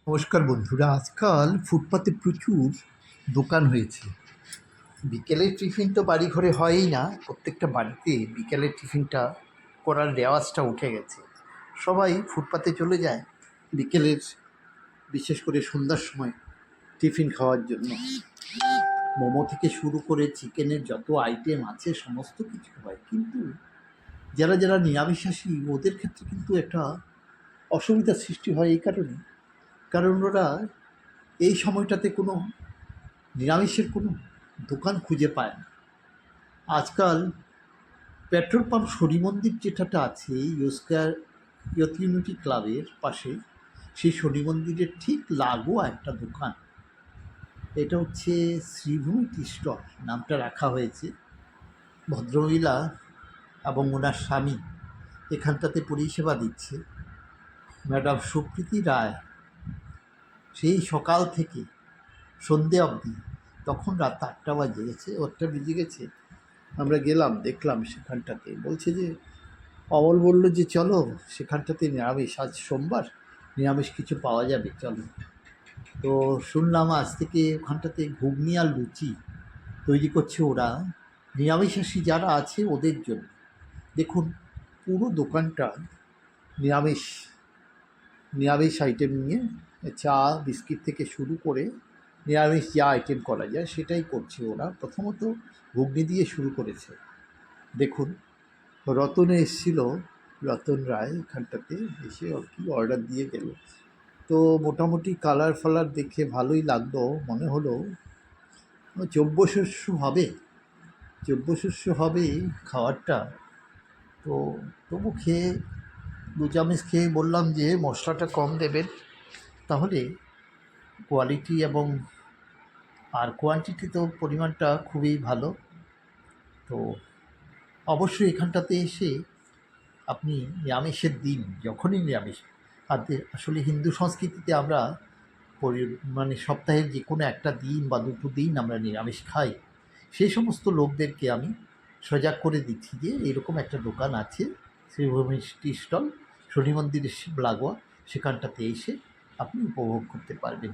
নমস্কার বন্ধুরা, আজকাল ফুটপাতে প্রচুর দোকান হয়েছে। বিকেলের টিফিন তো বাড়ি ঘরে হয়ই না, প্রত্যেকটা বাড়িতে বিকেলের টিফিনটা করার রেওয়াজটা উঠে গেছে। সবাই ফুটপাতে চলে যায় বিকেলের, বিশেষ করে সন্ধ্যার সময় টিফিন খাওয়ার জন্য। মোমো থেকে শুরু করে চিকেনের যত আইটেম আছে সমস্ত কিছু হয়, কিন্তু যারা যারা নিরামিষাশী ওদের ক্ষেত্রে কিন্তু একটা অসুবিধার সৃষ্টি হয়। এই কারণ ওরা এই সময়টাতে কোনো নিরামিষের কোনো দোকান খুঁজে পায় না। আজকাল পেট্রোল পাম্প শনি মন্দির যেটাটা আছে ইউস্কার ইয়থ ইউনিটি ক্লাবের পাশে, সেই শনি মন্দিরের ঠিক লাগোয়া একটা দোকান। এটা হচ্ছে শ্রীভূমি টি স্টল নামটা রাখা হয়েছে। ভদ্রমহিলা এবং ওনার স্বামী এখানটাতে পরিষেবা দিচ্ছে। ম্যাডাম সুপ্রীতি রায় সেই সকাল থেকে সন্ধে অবধি, তখন রাত 8টা বাজে গেছে, 8টা বেজে গেছে, আমরা গেলাম, দেখলাম সেখানটাতে। বলছে যে অমল বলল যে চলো সেখানটাতে নিরামিষ, আজ সোমবার নিরামিষ কিছু পাওয়া যাবে, চলো। তো শুনলাম আজ থেকে ওখানটাতে ঘুগনি আর লুচি তৈরি করছে ওরা, নিরামিষাশী যারা আছে ওদের জন্য। দেখুন, পুরো দোকানটা নিরামিষ নিরামিষ আইটেম নিয়ে, চা বিস্কিট থেকে শুরু করে নিরামিষ যা আইটেম করা যায় সেটাই করছে ওরা। প্রথমত ঘুগনি দিয়ে শুরু করেছে। দেখুন, রতনে এসেছিল, রতন রায় এখানটাতে এসে কি অর্ডার দিয়ে গেল। তো মোটামুটি কালার ফালার দেখে ভালোই লাগলো, মনে হলো চব্যশস্য হবে খাবারটা। তো তবু খেয়ে, দু চামচ খেয়ে বললাম যে মশলাটা কম দেবেন, তাহলে কোয়ালিটি এবং কোয়ান্টিটি তো পরিমাণটা খুবই ভালো। তো অবশ্যই এখানটাতে এসে আপনি নিরামিষের দিন, যখনই নিরামিষ, আসলে হিন্দু সংস্কৃতিতে আমরা মানে সপ্তাহের যে কোনো একটা দিন বা দুটো দিন আমরা নিরামিষ খাই। সেই সমস্ত লোকদেরকে আমি সজাগ করে দিচ্ছি যে এরকম একটা দোকান আছে, শ্রীভূমি টি স্টল, শনি মন্দিরের লাগোয়া, সেখানটাতে এসে আপনি উপভোগ করতে পারবেন।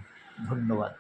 ধন্যবাদ।